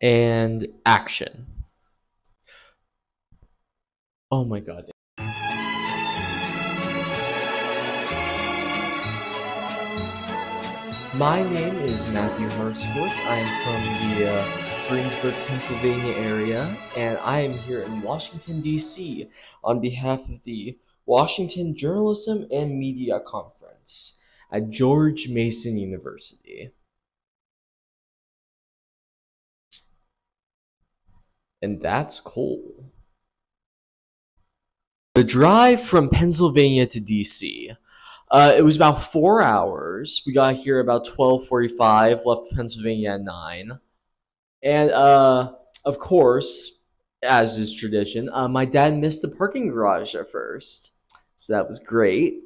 and action. Oh my god. My name is Matthew Harscorch. I am from the Greensburg, Pennsylvania area, and I am here in Washington, D.C. on behalf of the Washington Journalism and Media Conference at George Mason University. And that's cool. The drive from Pennsylvania to DC. It was about 4 hours. We got here about 12:45. Left Pennsylvania at 9. And of course, as is tradition, my dad missed the parking garage at first, so that was great.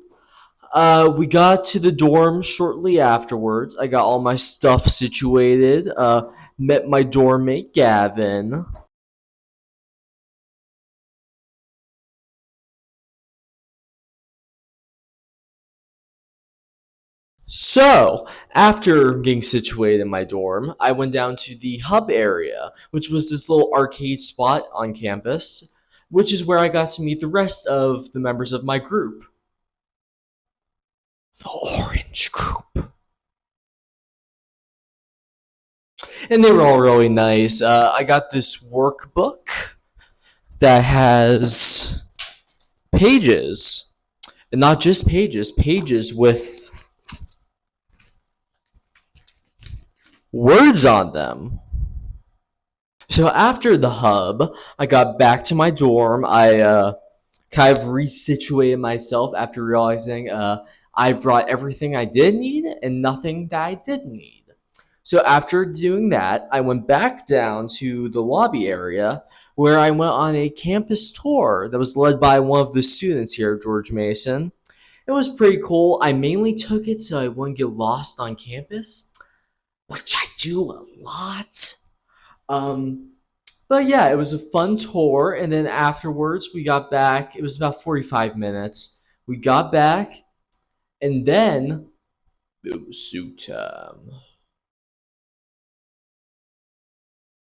We got to the dorm shortly afterwards. I got all my stuff situated. Met my dorm mate Gavin. So, after getting situated in my dorm, I went down to the hub area, which was this little arcade spot on campus, which is where I got to meet the rest of the members of my group. The Orange Group. And they were all really nice. I got this workbook that has pages, and not just pages, pages with words on them. So after the hub, I got back to my dorm. I kind of resituated myself after realizing I brought everything I did need and nothing that I didn't need. So after doing that, I went back down to the lobby area where I went on a campus tour that was led by one of the students here at George Mason. It was pretty cool. I mainly took it so I wouldn't get lost on campus, which I do a lot. Um, but yeah, it was a fun tour, and then afterwards we got back. It was about 45 minutes. We got back, and then it was suit time.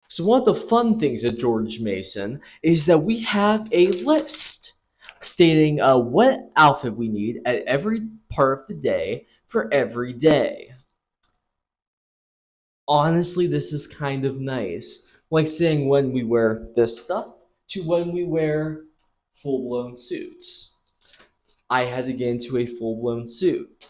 So one of the fun things at George Mason is that we have a list stating what outfit we need at every part of the day for every day. Honestly, this is kind of nice. Like saying when we wear this stuff to when we wear full blown suits. I had to get into a full blown suit.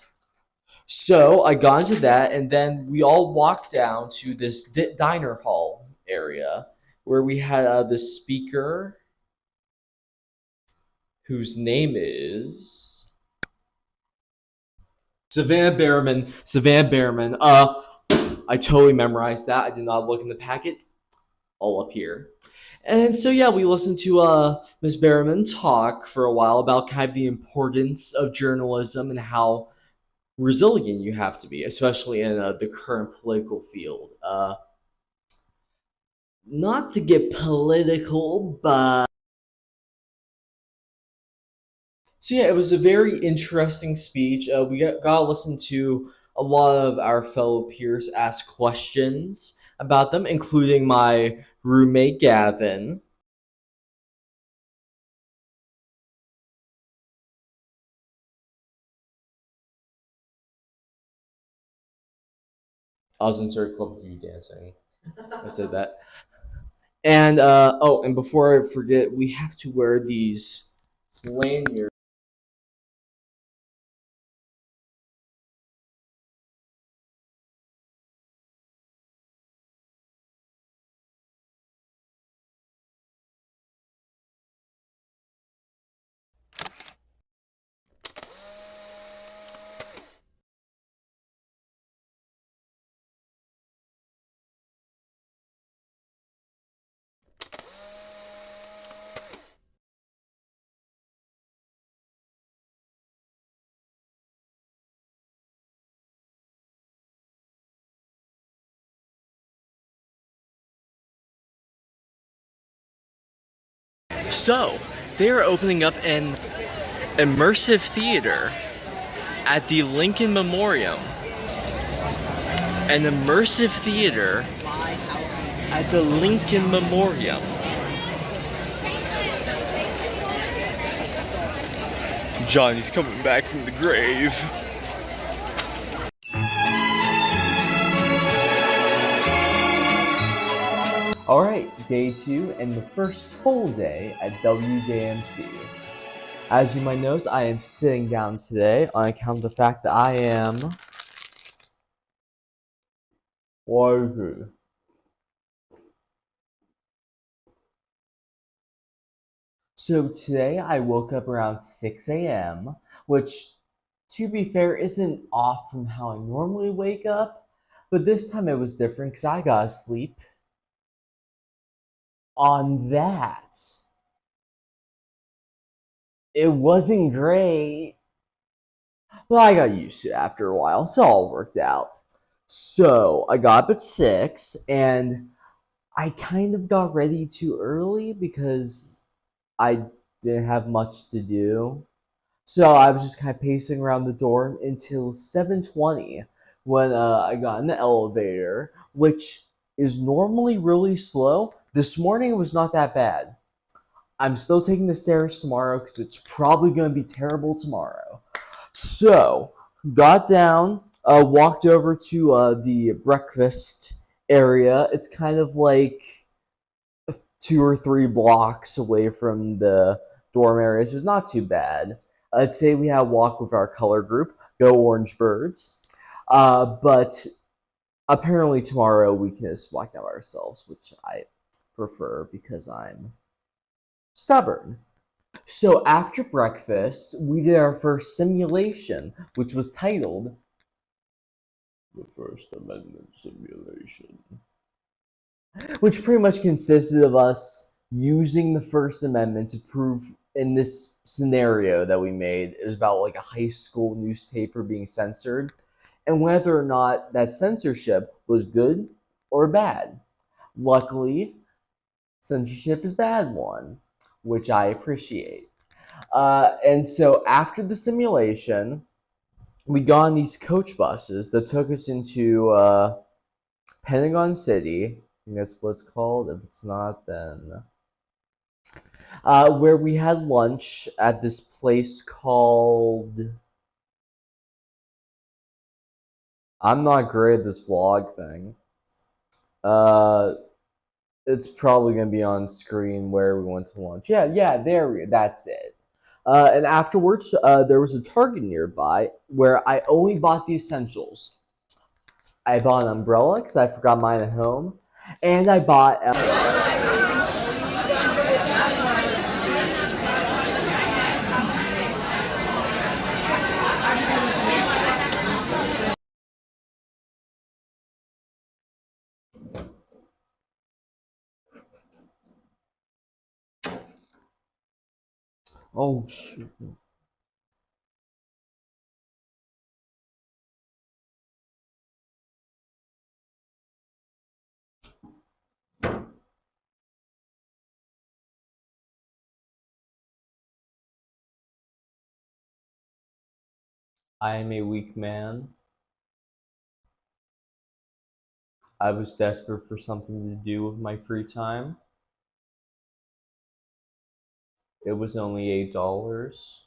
So I got into that, and then we all walked down to this diner hall area where we had the speaker whose name is Savannah Behrman. Savannah Behrman. I totally memorized that. I did not look in the packet. All up here. And so yeah, we listened to Ms. Behrman talk for a while about kind of the importance of journalism and how resilient you have to be, especially in the current political field. Not to get political, but so yeah, it was a very interesting speech. We got to listen to a lot of our fellow peers ask questions about them, including my roommate Gavin. I was in Circle Club with you dancing. I said that. And oh, and before I forget, we have to wear these lanyards. So they are opening up an immersive theater at the Lincoln Memorial. An immersive theater at the Lincoln Memorial. Johnny's coming back from the grave. Alright, day 2 and the first full day at WJMC. As you might notice, I am sitting down today on account of the fact that I am lazy. So today I woke up around 6 a.m., which, to be fair, isn't off from how I normally wake up, but this time it was different because I got to sleep on that. It wasn't great, but I got used to it after a while, so it all worked out. So I got up at 6, and I kind of got ready too early because I didn't have much to do. So I was just kind of pacing around the dorm until 7:20 when I got in the elevator, which is normally really slow. This morning it was not that bad. I'm still taking the stairs tomorrow because it's probably going to be terrible tomorrow. So, got down, walked over to the breakfast area. It's kind of like 2 or 3 blocks away from the dorm area, so it's not too bad. Today we had a walk with our color group, Go Orange Birds. But apparently tomorrow we can just walk down by ourselves, which I prefer because I'm stubborn. So after breakfast, we did our first simulation, which was titled the First Amendment Simulation, which pretty much consisted of us using the First Amendment to prove in this scenario that we made, it was about like a high school newspaper being censored, and whether or not that censorship was good or bad. Luckily, censorship is bad one, which I appreciate. And so after the simulation, we got on these coach buses that took us into Pentagon City. I think that's what it's called. If it's not, then where we had lunch at this place called. I'm not great at this vlog thing. It's probably gonna be on screen where we went to lunch. Yeah, that's it. And afterwards, there was a Target nearby where I only bought the essentials. I bought an umbrella because I forgot mine at home, and I bought. Oh shoot! I am a weak man. I was desperate for something to do with my free time. It was only $8.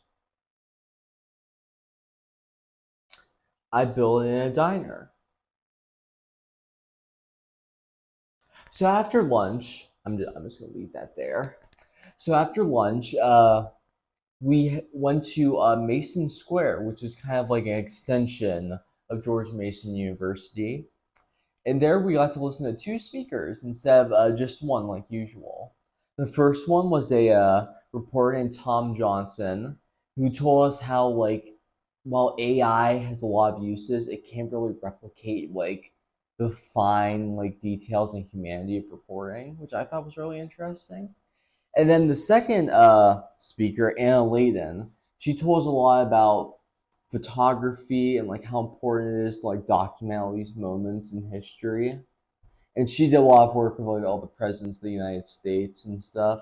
I built it in a diner. So after lunch, I'm just gonna leave that there. So after lunch, we went to Mason Square, which is kind of like an extension of George Mason University. And there we got to listen to 2 speakers instead of just one, like usual. The first one was a reporter named Tom Johnson, who told us how, like, while AI has a lot of uses, it can't really replicate, like, the fine, like, details and humanity of reporting, which I thought was really interesting. And then the second speaker, Anna Layden, she told us a lot about photography and like how important it is to like document all these moments in history. And she did a lot of work with like all the presidents of the United States and stuff.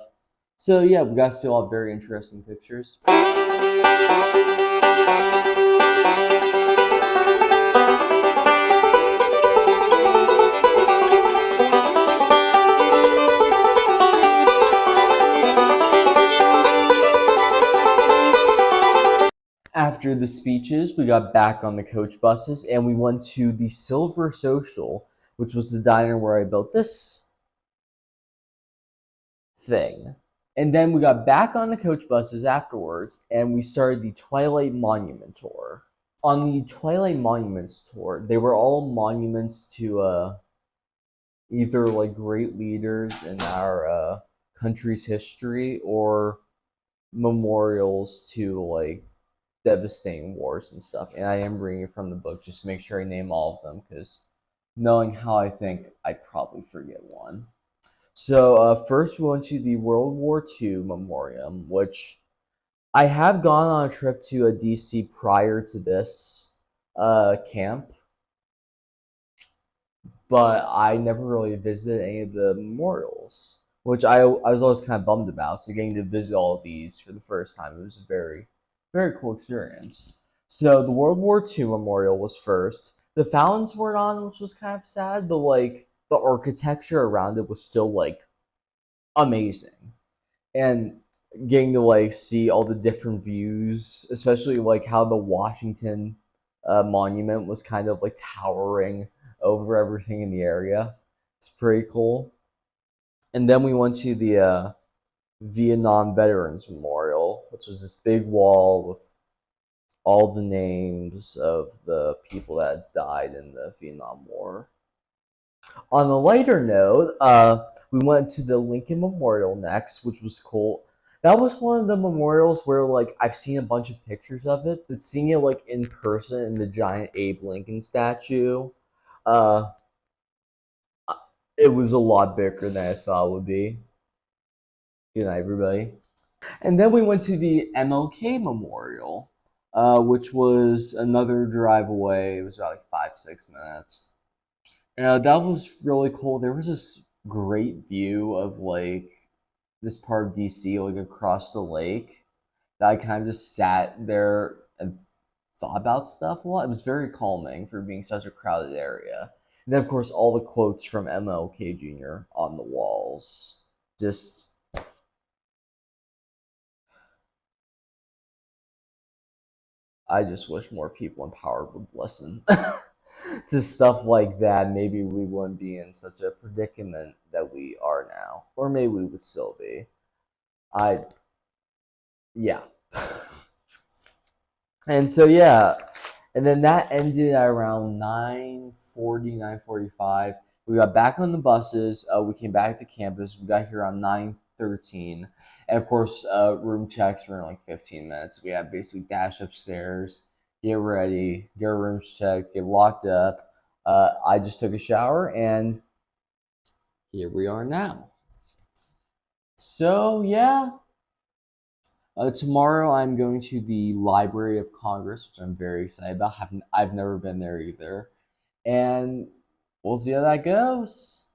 So yeah, we got to see a lot of very interesting pictures. After the speeches, we got back on the coach buses and we went to the Silver Social, which was the diner where I built this thing. And then we got back on the coach buses afterwards and we started the Twilight Monument tour. On the Twilight Monuments tour, they were all monuments to either like great leaders in our country's history or memorials to like devastating wars and stuff. And I am reading it from the book just to make sure I name all of them because knowing how I think, I probably forget one. So first we went to the World War II Memoriam, which I have gone on a trip to a DC prior to this camp, but I never really visited any of the memorials, which I was always kind of bummed about. So getting to visit all of these for the first time, it was a very, very cool experience. So the World War II Memorial was first. The fountains weren't on, which was kind of sad, but like the architecture around it was still like amazing. And getting to like see all the different views, especially like how the Washington monument was kind of like towering over everything in the area. It's pretty cool. And then we went to the Vietnam Veterans Memorial, which was this big wall with all the names of the people that died in the Vietnam War. On a lighter note, we went to the Lincoln Memorial next, which was cool. That was one of the memorials where like I've seen a bunch of pictures of it, but seeing it like in person in the giant Abe Lincoln statue, uh, it was a lot bigger than I thought it would be. Good night, everybody. And then we went to the MLK Memorial, which was another drive away. It was about like 5-6 minutes. That was really cool. There was this great view of like this part of DC, like across the lake, that I kind of just sat there and thought about stuff a lot. It was very calming for being such a crowded area. And then, of course, all the quotes from MLK Jr. on the walls. Just, I just wish more people in power would listen to stuff like that. Maybe we wouldn't be in such a predicament that we are now. Or maybe we would still be. I, yeah. And so, yeah. And then that ended at around 9:40, 9:45. We got back on the buses. We came back to campus. We got here around 9:13. And of course, room checks were in like 15 minutes. We had basically dash upstairs, get ready, get our rooms checked, get locked up. I just took a shower, and here we are now. So, yeah. Tomorrow I'm going to the Library of Congress, which I'm very excited about. I've never been there either. And we'll see how that goes.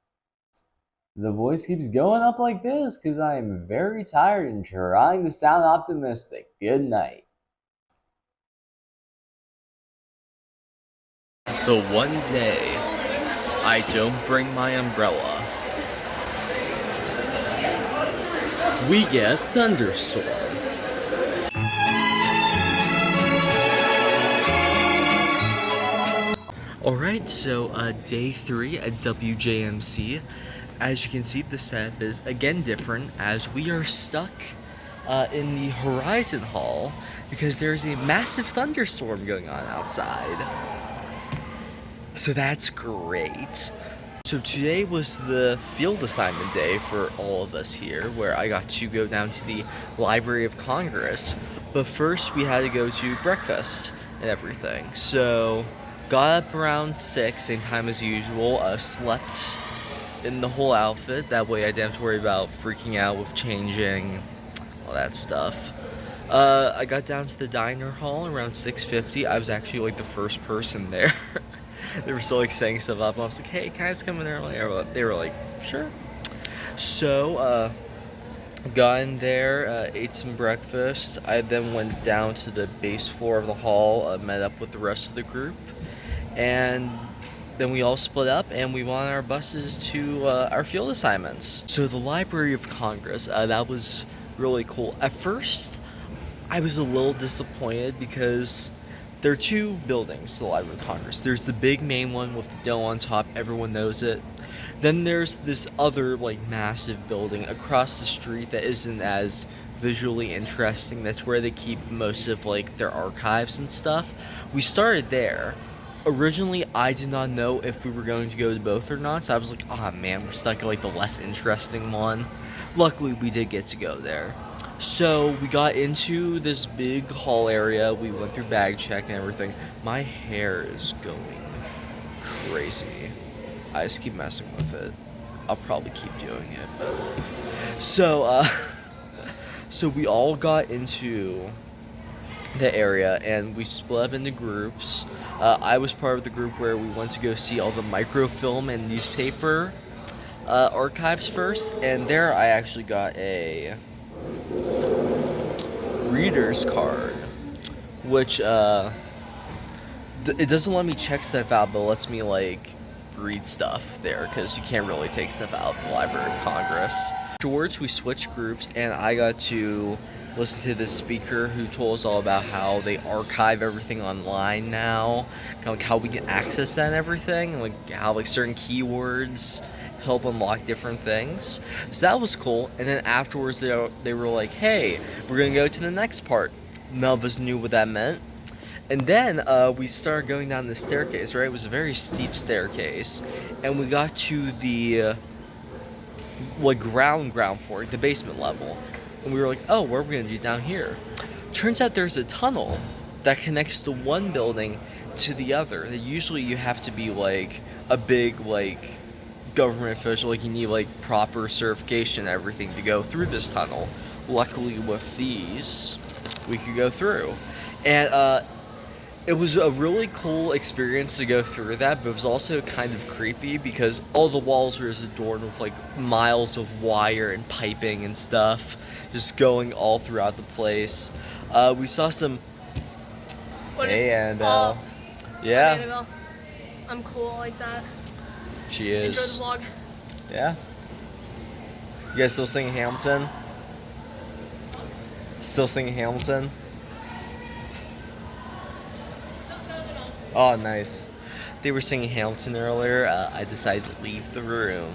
The voice keeps going up like this because I am very tired and trying to sound optimistic. Good night. The one day I don't bring my umbrella, we get a thunderstorm. Alright, so day 3 at WJMC. As you can see, the setup is again different as we are stuck in the Horizon Hall because there's a massive thunderstorm going on outside. So that's great. So today was the field assignment day for all of us here, where I got to go down to the Library of Congress. But first we had to go to breakfast and everything. So got up around 6, same time as usual, slept in the whole outfit. That way I didn't have to worry about freaking out with changing, all that stuff. I got down to the diner hall around 6:50. I was actually like the first person there. They were still like saying stuff up, and I was like, hey, can I just come in early? They were like, sure. So, got in there, ate some breakfast. I then went down to the base floor of the hall, met up with the rest of the group, and then we all split up and we went on our buses to our field assignments. So the Library of Congress, that was really cool. At first, I was a little disappointed because there are two buildings to the Library of Congress. There's the big main one with the dome on top, everyone knows it. Then there's this other like massive building across the street that isn't as visually interesting. That's where they keep most of like their archives and stuff. We started there. Originally, I did not know if we were going to go to both or not, so I was like, "Oh man, we're stuck at like the less interesting one." Luckily, we did get to go there. So we got into this big hall area. We went through bag check and everything. My hair is going crazy. I just keep messing with it. I'll probably keep doing it, but so so we all got into the area and we split up into groups. I was part of the group where we went to go see all the microfilm and newspaper archives first, and there I actually got a reader's card, which it doesn't let me check stuff out, but it lets me like read stuff there because you can't really take stuff out of the Library of Congress. Afterwards, we switched groups, and I got to listen to this speaker who told us all about how they archive everything online now, kind of like how we can access that and everything, and like how like certain keywords help unlock different things. So that was cool. And then afterwards, they were like, "Hey, we're gonna go to the next part." None of us knew what that meant. And then we started going down the staircase, right? It was a very steep staircase. And we got to the like ground floor, the basement level. And we were like, oh, what are we gonna do down here? Turns out there's a tunnel that connects the one building to the other. Usually you have to be like a big like government official, like you need like proper certification and everything to go through this tunnel. Luckily with these, we could go through. And it was a really cool experience to go through that, but it was also kind of creepy because all the walls were just adorned with like miles of wire and piping and stuff just going all throughout the place. We saw some. What Hey, is Annabelle. I'm Yeah, Annabelle. I'm cool like that. she Enjoy the is. vlog. Yeah. You guys still singing Hamilton? Still singing Hamilton? Oh, nice. They were singing Hamilton earlier. I decided to leave the room.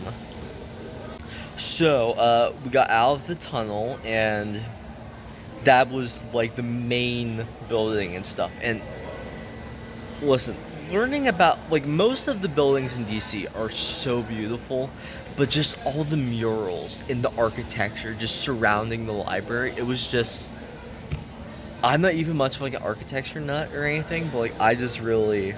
So, we got out of the tunnel, and that was like the main building and stuff. And listen, learning about like most of the buildings in DC are so beautiful, but just all the murals in the architecture just surrounding the library, it was just. I'm not even much of like an architecture nut or anything, but like I just really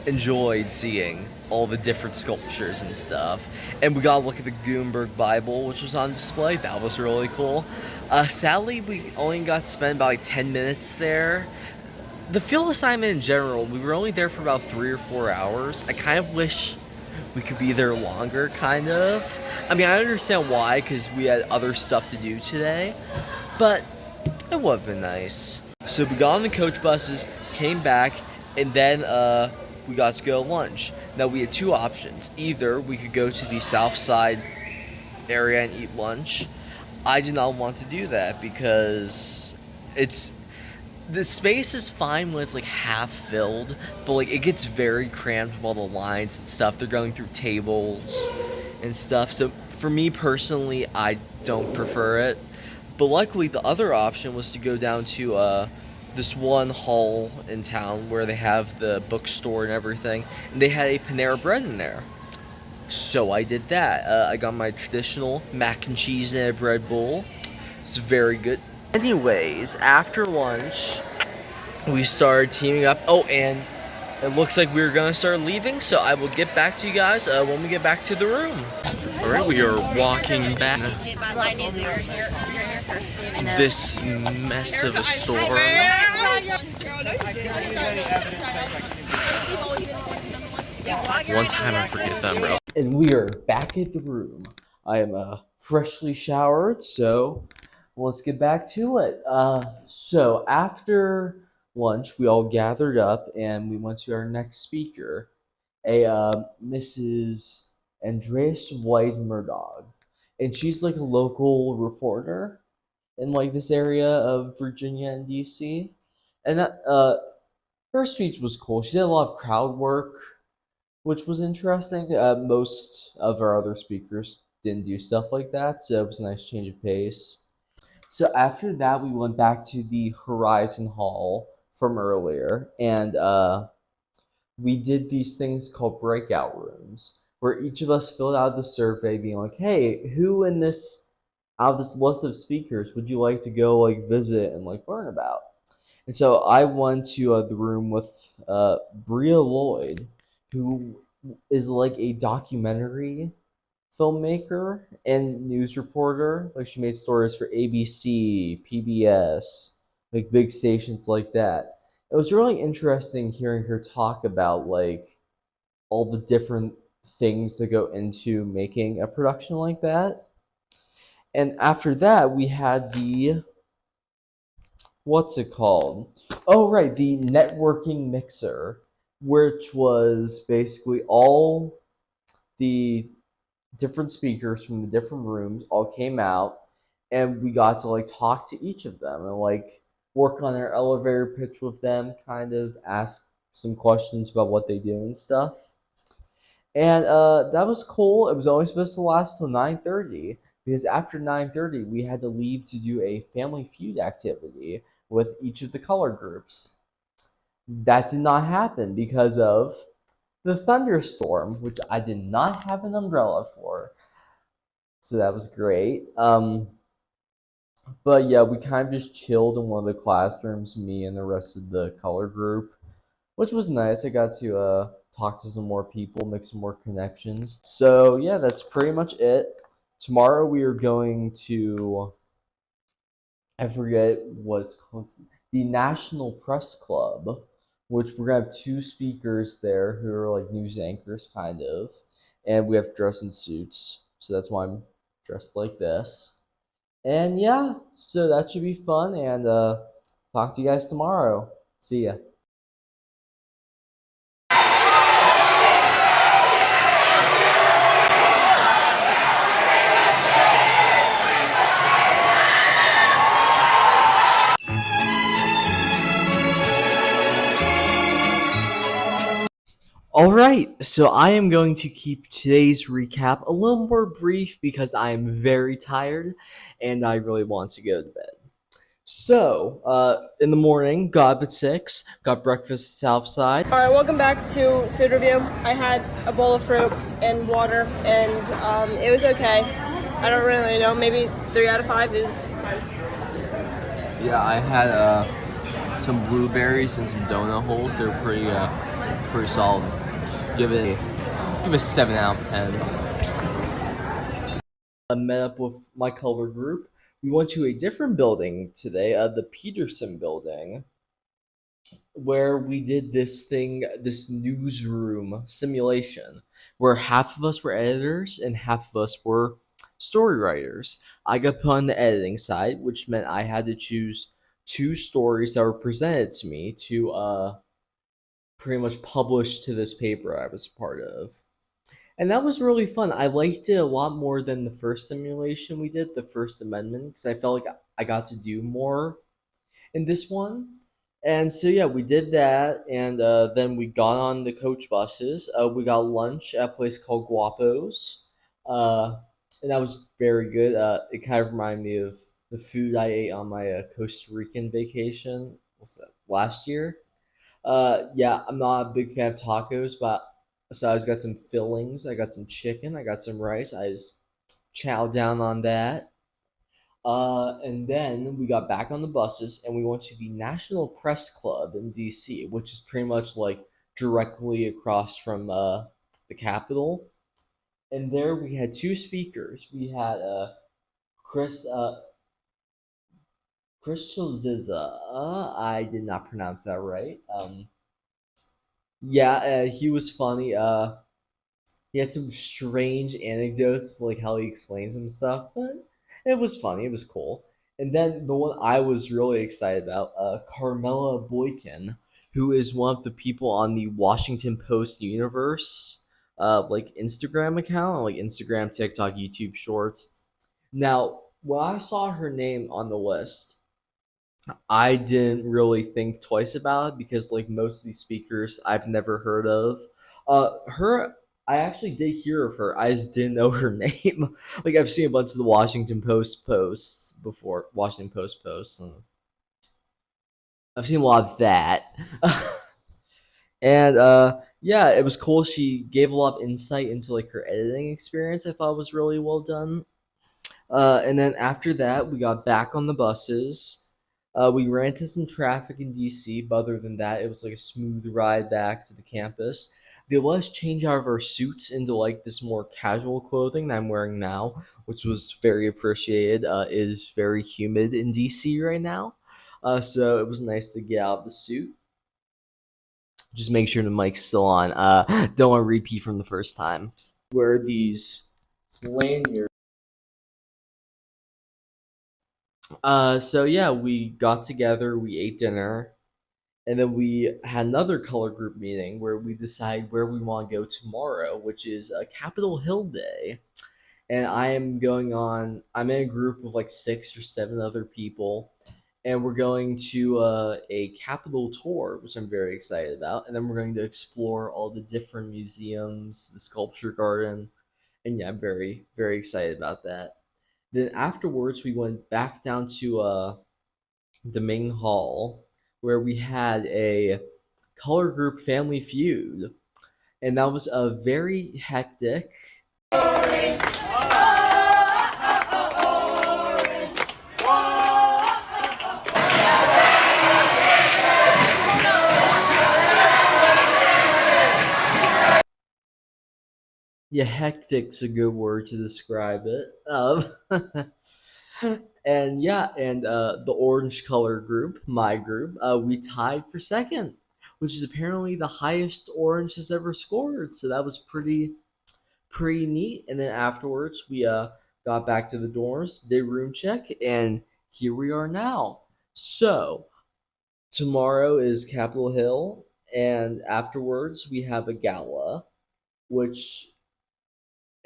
enjoyed seeing all the different sculptures and stuff. And we got to look at the Gutenberg Bible, which was on display. That was really cool. Sadly, we only got to spend about like 10 minutes there. The field assignment in general, we were only there for about 3 or 4 hours. I kind of wish we could be there longer, kind of. I mean, I understand why, because we had other stuff to do today, but it would have been nice. So we got on the coach buses, came back, and then we got to go to lunch. Now we had two options. Either we could go to the south side area and eat lunch. I did not want to do that because it's the space is fine when it's like half filled, but like it gets very cramped with all the lines and stuff. They're going through tables and stuff. So for me personally, I don't prefer it. But luckily, the other option was to go down to this one hall in town where they have the bookstore and everything, and they had a Panera Bread in there. So I did that. I got my traditional mac and cheese and a bread bowl. It's very good. Anyways, after lunch, we started teaming up. Oh, and it looks like we're gonna start leaving, so I will get back to you guys when we get back to the room. Alright, we are walking back. This mess of a store. One time I forget that, bro. And we are back at the room. I am freshly showered, so let's get back to it. So after lunch, we all gathered up and we went to our next speaker, a Mrs. Andreas White Murdoch, and she's like a local reporter. in like this area of Virginia and DC. And that her speech was cool. She did a lot of crowd work, which was interesting. Most of our other speakers didn't do stuff like that, so it was a nice change of pace. So after that, we went back to the Horizon Hall from earlier, and we did these things called breakout rooms, where each of us filled out the survey, being like, "Hey, who in this out of this list of speakers would you like to go like visit and like learn about?" And so I went to the room with Bria Lloyd, who is like a documentary filmmaker and news reporter. Like she made stories for ABC, PBS, like big stations like that. It was really interesting hearing her talk about like all the different things that go into making a production like that. And after that, we had the what's it called? Oh, right, the networking mixer, which was basically all the different speakers from the different rooms all came out, and we got to like talk to each of them and like work on their elevator pitch with them, kind of ask some questions about what they do and stuff. And that was cool. It was only supposed to last till 9:30 because after 9:30 we had to leave to do a Family Feud activity with each of the color groups. That did not happen because of the thunderstorm, which I did not have an umbrella for. So that was great. But yeah, we kind of just chilled in one of the classrooms, me and the rest of the color group, which was nice. I got to talk to some more people, make some more connections. So yeah, that's pretty much it. Tomorrow we are going to, I forget what it's called, the National Press Club, which we're gonna have two speakers there who are like news anchors, kind of, and we have to dress in suits. So that's why I'm dressed like this. And yeah, so that should be fun. And talk to you guys tomorrow. See ya. All right, so I am going to keep today's recap a little more brief because I am very tired and I really want to go to bed. So, in the morning, got up at 6, got breakfast at Southside. All right, welcome back to food review. I had a bowl of fruit and water, and it was okay. I don't really know. Maybe 3 out of 5 is fine. Yeah, I had some blueberries and some donut holes. They're pretty solid. Give it 7 out of 10. I met up with my color group. We went to a different building today, the Peterson building, where we did this thing, this newsroom simulation, where half of us were editors and half of us were story writers. I got put on the editing side, which meant I had to choose two stories that were presented to me to pretty much publish to this paper I was a part of. And that was really fun. I liked it a lot more than the first simulation we did, the First Amendment, because I felt like I got to do more in this one. And so yeah, we did that, and then we got on the coach buses. We got lunch at a place called Guapos, uh, and that was very good. It kind of reminded me of the food I ate on my Costa Rican vacation. What was that, last year? Yeah, I'm not a big fan of tacos, but so I just got some fillings. I got some chicken. I got some rice. I just chowed down on that. And then we got back on the buses and we went to the National Press Club in DC, which is pretty much like directly across from the Capitol. And there we had two speakers. We had Chris Chris Chilziza. I did not pronounce that right. Yeah, he was funny. He had some strange anecdotes, like how he explains some stuff, but it was funny. It was cool. And then the one I was really excited about, Carmela Boykin, who is one of the people on the Washington Post Universe, like Instagram account, like Instagram, TikTok, YouTube Shorts. Now, when I saw her name on the list, I didn't really think twice about it because like most of these speakers I've never heard of. Her I actually did hear of her. I just didn't know her name. Like I've seen a bunch of the Washington Post posts before. Washington Post posts. And I've seen a lot of that. And yeah, it was cool. She gave a lot of insight into like her editing experience. I thought was really well done. And then after that, we got back on the buses. We ran into some traffic in DC, but other than that, it was like a smooth ride back to the campus. They let us change out of our suits into like this more casual clothing that I'm wearing now, which was very appreciated. It is very humid in DC right now, so it was nice to get out of the suit. Just make sure the mic's still on. Don't want to repeat from the first time. Wear these lanyards. So yeah, we got together, we ate dinner, and then we had another color group meeting where we decide where we want to go tomorrow, which is Capitol Hill Day. And I'm in a group of like 6 or 7 other people, and we're going to a Capitol tour, which I'm very excited about. And then we're going to explore all the different museums, the sculpture garden, and yeah, I'm very, very excited about that. Then afterwards, we went back down to the main hall where we had a color group family feud, and that was a very hectic. Yeah, hectic's a good word to describe it. And yeah, and the orange color group, my group, we tied for second, which is apparently the highest orange has ever scored. So that was pretty neat. And then afterwards, we got back to the dorms, did room check, and here we are now. So tomorrow is Capitol Hill, and afterwards we have a gala, which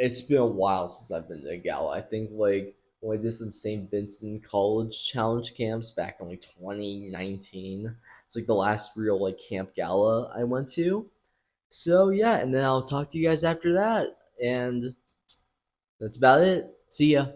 it's been a while since I've been to a gala. I think like when I did some St. Vincent College challenge camps back in like 2019. It's like the last real like camp gala I went to. So yeah, and then I'll talk to you guys after that. And that's about it. See ya.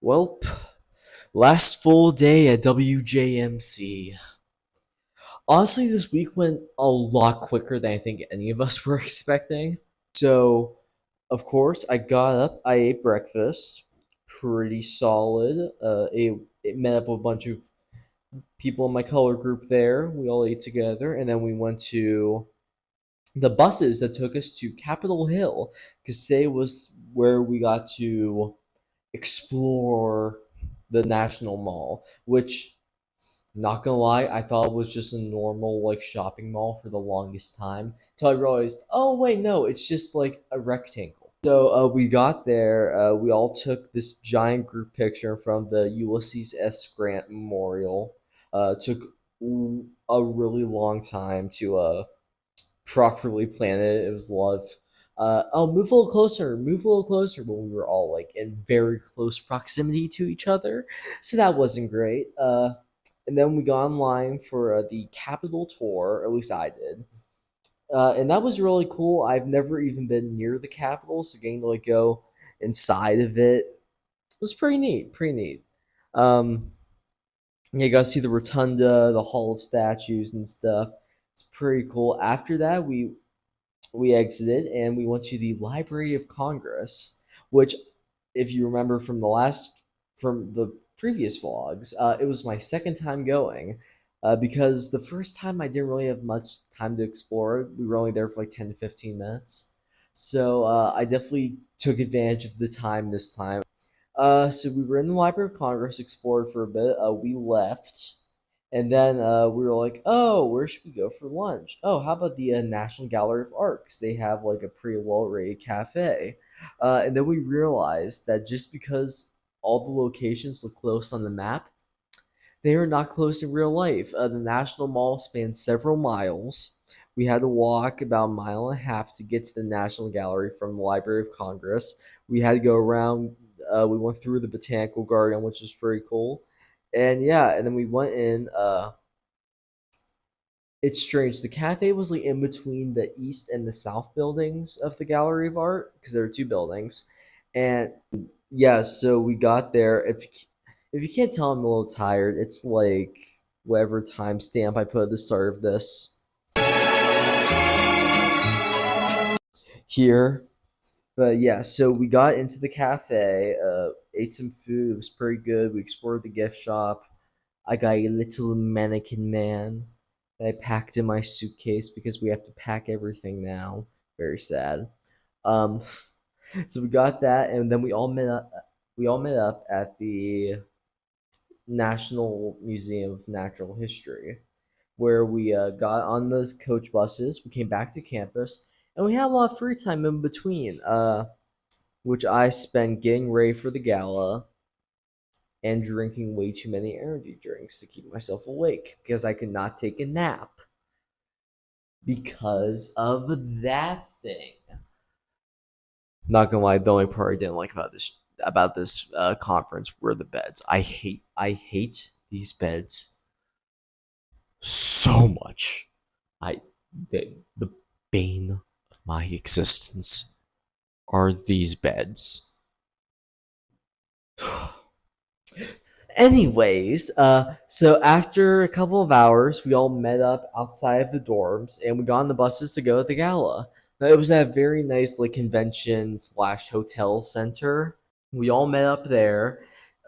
Welp, last full day at WJMC. Honestly, this week went a lot quicker than I think any of us were expecting. So, of course, I got up, I ate breakfast, pretty solid. It met up with a bunch of people in my color group there. We all ate together, and then we went to the buses that took us to Capitol Hill because today was where we got to explore the National Mall, which not gonna lie, I thought it was just a normal like shopping mall for the longest time until I realized, oh wait, no, it's just like a rectangle. So we got there. We all took this giant group picture from the Ulysses S. Grant Memorial. Took a really long time to properly plan it. It was a lot of oh, move a little closer, move a little closer, but we were all like in very close proximity to each other, so that wasn't great. And then we got online for the Capitol tour, or at least I did. And that was really cool. I've never even been near the Capitol, so getting to like go inside of it was pretty neat. Pretty neat. Um, yeah, you got to see the rotunda, the Hall of Statues, and stuff. It's pretty cool. After that, we exited and we went to the Library of Congress, which, if you remember from the previous vlogs, it was my second time going. Because the first time I didn't really have much time to explore it. We were only there for like 10 to 15 minutes. So I definitely took advantage of the time this time. So we were in the Library of Congress, explored for a bit. We left, And then we were like, oh, where should we go for lunch? Oh, how about the National Gallery of Art? 'Cause they have like a pretty well rated cafe. And then we realized that just because all the locations look close on the map, they are not close in real life. The National Mall spans several miles. We had to walk about a mile and a half to get to the National Gallery from the Library of Congress. We had to go around. We went through the Botanical Garden, which was pretty cool. And yeah, and then we went in. It's strange. The cafe was like in between the east and the south buildings of the Gallery of Art because there were two buildings, and yeah, so we got there. If you can't tell, I'm a little tired. It's like whatever timestamp I put at the start of this here. But yeah, so we got into the cafe, ate some food. It was pretty good. We explored the gift shop. I got a little mannequin man that I packed in my suitcase because we have to pack everything now. Very sad. Um, so we got that, and then we all met up. We all met up at the National Museum of Natural History, where we got on the coach buses. We came back to campus, and we had a lot of free time in between, which I spent getting ready for the gala and drinking way too many energy drinks to keep myself awake because I could not take a nap because of that thing. Not gonna lie, the only part I didn't like about this conference were the beds. I hate these beds so much. I the bane of my existence are these beds. Anyways, so after a couple of hours, we all met up outside of the dorms and we got on the buses to go to the gala. Now, it was at a very nice like convention slash hotel center. We all met up there.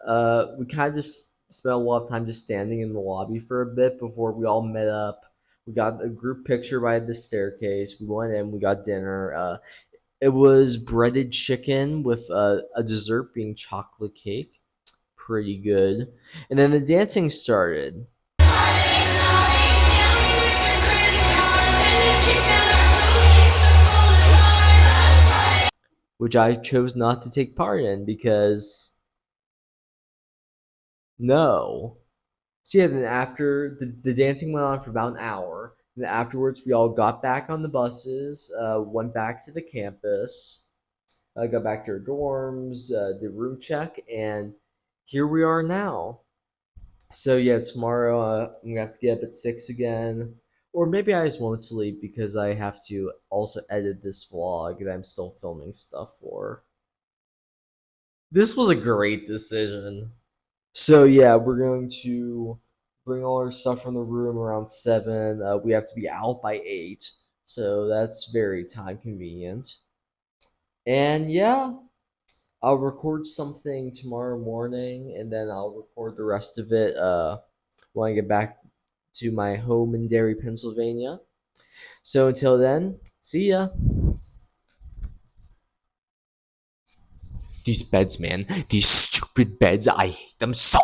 We kind of just spent a lot of time just standing in the lobby for a bit before we all met up. We got a group picture by the staircase. We went in. We got dinner. It was breaded chicken with a dessert being chocolate cake, pretty good. And then the dancing started, which I chose not to take part in because no. So yeah, then after the dancing went on for about an hour. And afterwards, we all got back on the buses, went back to the campus, got back to our dorms, did room check, and here we are now. So yeah, tomorrow I'm gonna have to get up at 6 again, or maybe I just won't sleep because I have to also edit this vlog that I'm still filming stuff for. This was a great decision. So yeah, we're going to bring all our stuff from the room around 7. We have to be out by 8, so that's very time convenient. And yeah, I'll record something tomorrow morning, and then I'll record the rest of it when I get back to my home in Derry, Pennsylvania. So until then, see ya. These beds, man. These stupid beds. I hate them so.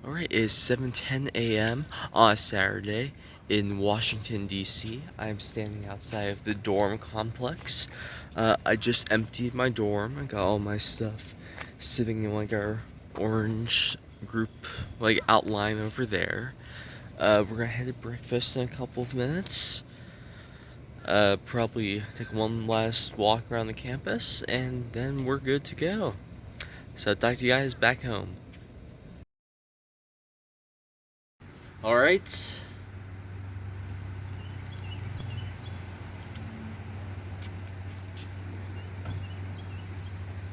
Alright, it's 7:10 a.m. on a Saturday in Washington, D.C. I'm standing outside of the dorm complex. I just emptied my dorm. I got all my stuff sitting in like our orange group like outline over there. We're gonna head to breakfast in a couple of minutes. Probably take one last walk around the campus, and then we're good to go. So talk to you guys back home. Alright.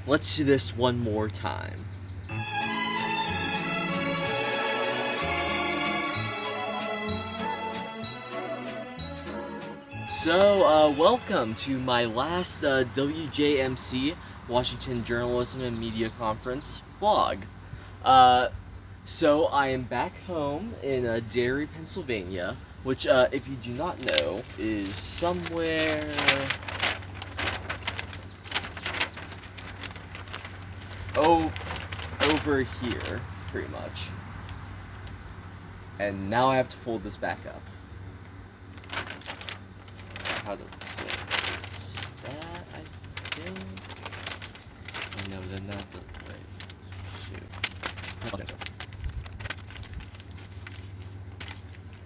Let's do this one more time. So, welcome to my last WJMC, Washington Journalism and Media Conference vlog. So I am back home in Derry, Pennsylvania. which, if you do not know, is somewhere oh over here, pretty much. And now I have to fold this back up. How to so it's that I think. No, then not the wait. Shoot. Okay, so.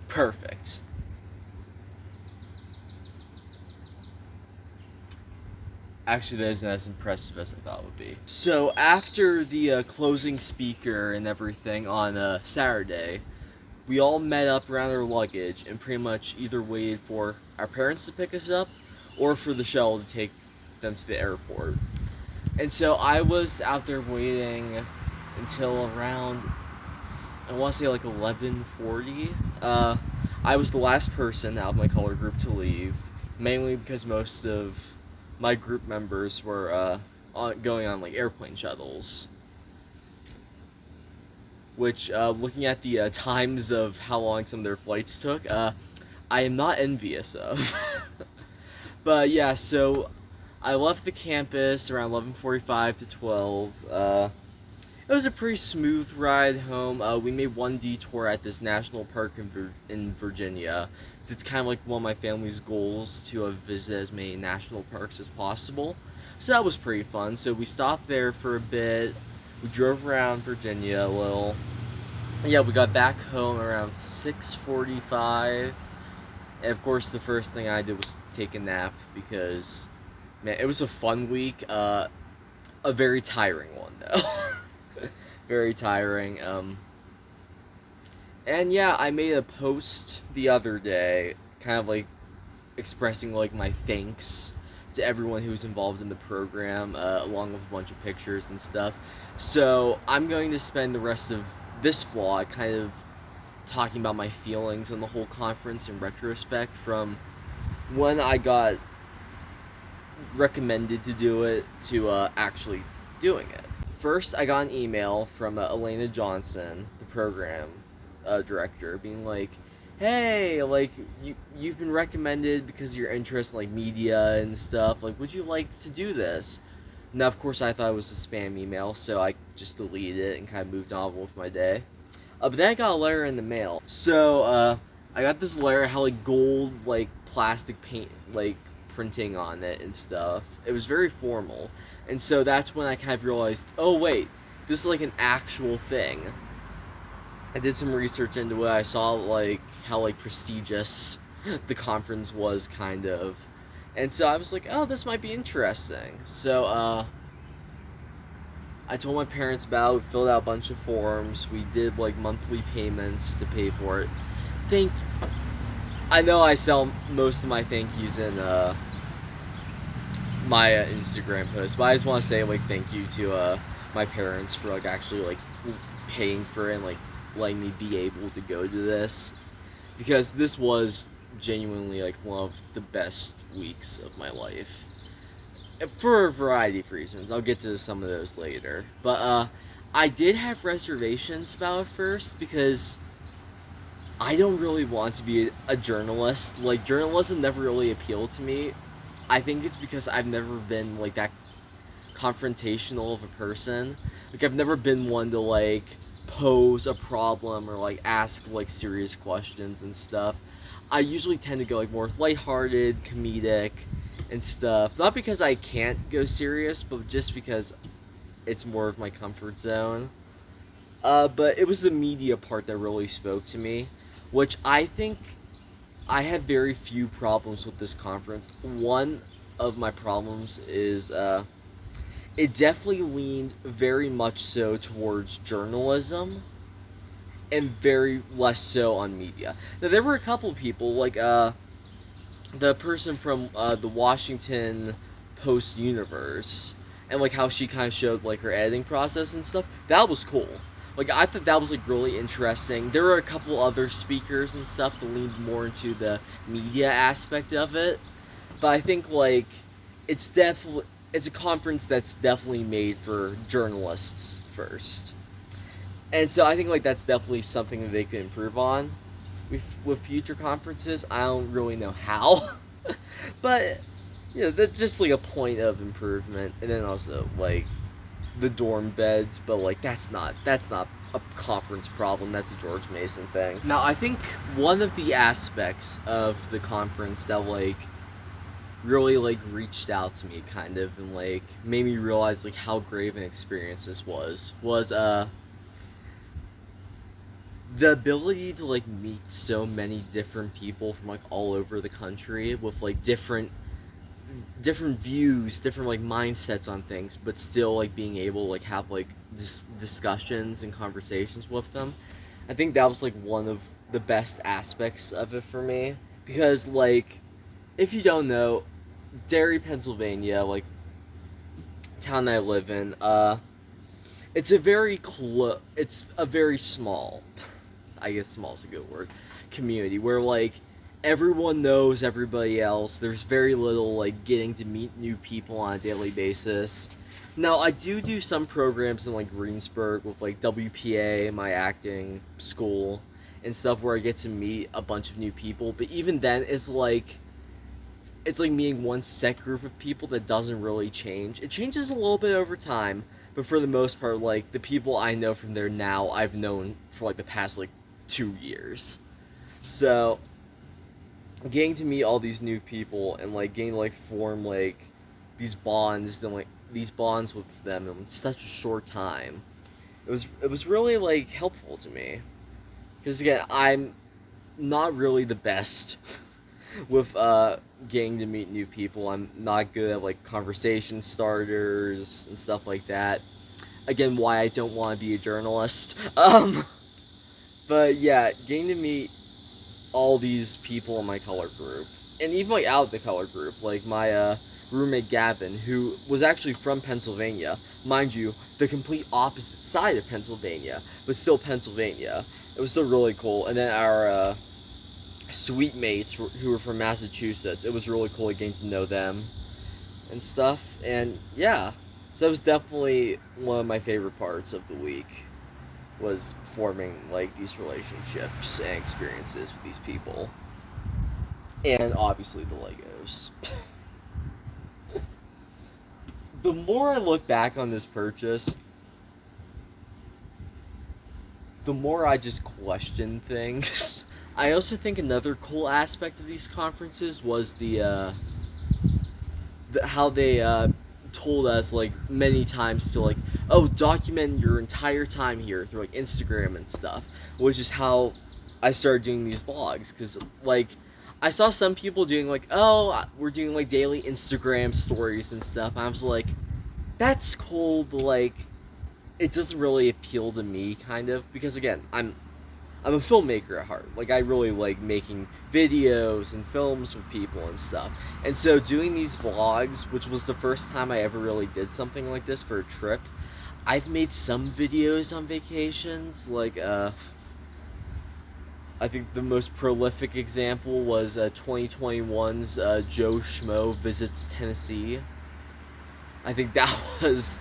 Perfect. Actually, that isn't as impressive as I thought it would be. So after the closing speaker and everything on Saturday, we all met up around our luggage and pretty much either waited for our parents to pick us up or for the shuttle to take them to the airport. And so I was out there waiting until around, I want to say like 11:40. I was the last person out of my color group to leave, mainly because most of my group members were going on like airplane shuttles. Which, looking at the times of how long some of their flights took, I am not envious of. But yeah, so I left the campus around 11:45 to 12. It was a pretty smooth ride home. We made one detour at this national park in Virginia. It's kind of like one of my family's goals to visit as many national parks as possible. So that was pretty fun. So we stopped there for a bit. We drove around Virginia a little. Yeah, we got back home around 6:45. And of course, the first thing I did was take a nap because, man, it was a fun week. A very tiring one though. Very tiring. And yeah, I made a post the other day, kind of like expressing like my thanks to everyone who was involved in the program, along with a bunch of pictures and stuff. So I'm going to spend the rest of this vlog kind of talking about my feelings on the whole conference in retrospect from when I got recommended to do it to actually doing it. First, I got an email from Elena Johnson, the program director, being like, "Hey, like you've been recommended because of your interest in like media and stuff. Like, would you like to do this?" Now, of course, I thought it was a spam email, so I just deleted it and kind of moved on with my day. But then I got a letter in the mail. So I got this letter, had like gold like plastic paint like printing on it and stuff. It was very formal, and so that's when I kind of realized, oh wait, this is like an actual thing. I did some research into it. I saw like how like prestigious the conference was, kind of, and so I was like, oh, this might be interesting. So I told my parents about it. We filled out a bunch of forms. We did like monthly payments to pay for it. Thank. I know I sell most of my thank yous in my Instagram post, but I just want to say like thank you to my parents for like actually like paying for it and like letting me be able to go to this, because this was genuinely like one of the best weeks of my life for a variety of reasons. I'll get to some of those later, but I did have reservations about it first because I don't really want to be a journalist. Like, journalism never really appealed to me. I think it's because I've never been like that confrontational of a person. Like, I've never been one to like pose a problem or like ask like serious questions and stuff. I usually tend to go like more lighthearted, comedic, and stuff. Not because I can't go serious, but just because it's more of my comfort zone. But it was the media part that really spoke to me, which I think I had very few problems with this conference. One of my problems is it definitely leaned very much so towards journalism and very less so on media. Now, there were a couple people, like the person from the Washington Post universe, and like how she kind of showed like her editing process and stuff. That was cool. Like, I thought that was like really interesting. There were a couple other speakers and stuff that leaned more into the media aspect of it, but I think like it's a conference that's definitely made for journalists first, and so I think like that's definitely something that they could improve on. with future conferences. I don't really know how, but that's just like a point of improvement. And then also like the dorm beds, but like that's not a conference problem. That's a George Mason thing. Now I think one of the aspects of the conference that like really like reached out to me kind of and like made me realize like how grave an experience this was the ability to like meet so many different people from like all over the country with like different views, different like mindsets on things, but still like being able to like have like discussions and conversations with them. I think that was like one of the best aspects of it for me because like if you don't know, Derry, Pennsylvania, like town I live in, it's a very small, I guess small is a good word, community where like everyone knows everybody else. There's very little like getting to meet new people on a daily basis. Now I do some programs in like Greensburg with like WPA, my acting school, and stuff where I get to meet a bunch of new people. But even then, it's like meeting one set group of people that doesn't really change. It changes a little bit over time, but for the most part, like the people I know from there now, I've known for like the past like 2 years. So getting to meet all these new people and like getting to like form like these bonds with them in such a short time. It was really like helpful to me because again I'm not really the best with getting to meet new people. I'm not good at like conversation starters and stuff like that. Again, why I don't want to be a journalist. But yeah, getting to meet all these people in my color group, and even like out of the color group, like my roommate Gavin, who was actually from Pennsylvania, mind you, the complete opposite side of Pennsylvania, but still Pennsylvania. It was still really cool. And then our suite mates who were from Massachusetts. It was really cool getting to know them and stuff. And yeah, so that was definitely one of my favorite parts of the week was forming like these relationships and experiences with these people. And obviously the Legos. The more I look back on this purchase, the more I just question things. I also think another cool aspect of these conferences was how they told us like many times to like document your entire time here through like Instagram and stuff, which is how I started doing these vlogs because like I saw some people doing like we're doing like daily Instagram stories and stuff. I was like that's cool, but like it doesn't really appeal to me kind of because again I'm a filmmaker at heart. Like I really like making videos and films with people and stuff. And so doing these vlogs, which was the first time I ever really did something like this for a trip. I've made some videos on vacations, like I think the most prolific example was 2021's Joe Schmo visits Tennessee. I think that was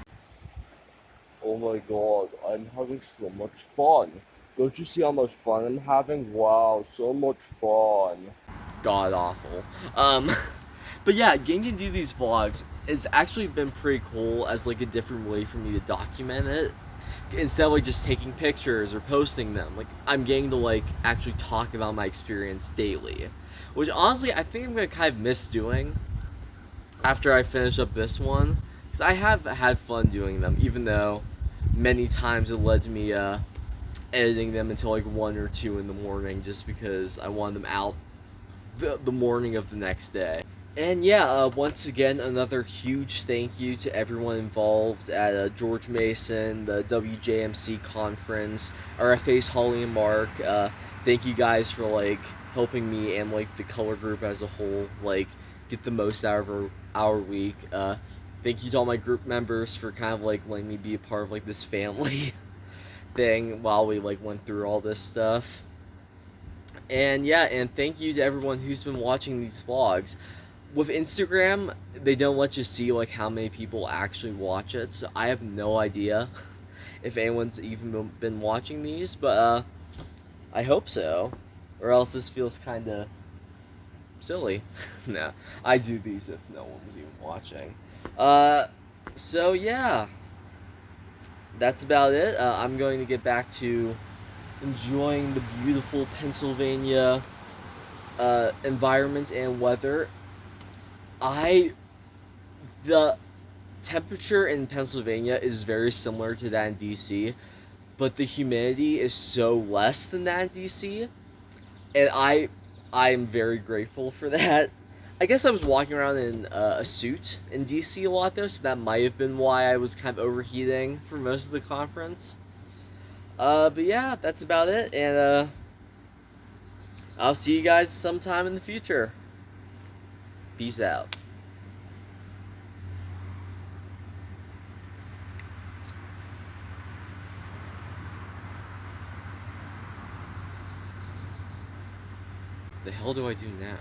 Oh my god, I'm having so much fun. Don't you see how much fun I'm having? Wow, so much fun. god awful. Um, but yeah, getting to do these vlogs has actually been pretty cool as like a different way for me to document it instead of like just taking pictures or posting them. Like I'm getting to like actually talk about my experience daily, which honestly I think I'm gonna kind of miss doing after I finish up this one because I have had fun doing them, even though many times it led to me editing them until like 1 or 2 in the morning just because I wanted them out the morning of the next day. And yeah, once again, another huge thank you to everyone involved at George Mason, the WJMC conference, RFA's Holly and Mark. Thank you guys for like helping me and like the color group as a whole like get the most out of our week. Thank you to all my group members for kind of like letting me be a part of like this family thing while we like went through all this stuff. And yeah, and thank you to everyone who's been watching these vlogs. With Instagram, they don't let you see like how many people actually watch it, so I have no idea if anyone's even been watching these, but I hope so. or else this feels kind of silly. Nah, I do these if no one was even watching. Uh, so yeah, that's about it. I'm going to get back to enjoying the beautiful Pennsylvania environment and weather. I the temperature in Pennsylvania is very similar to that in DC, but the humidity is so less than that in DC, and I'm very grateful for that. I guess I was walking around in a suit in DC a lot though, so that might have been why I was kind of overheating for most of the conference. But yeah, that's about it, and I'll see you guys sometime in the future. Peace out. The hell do I do now?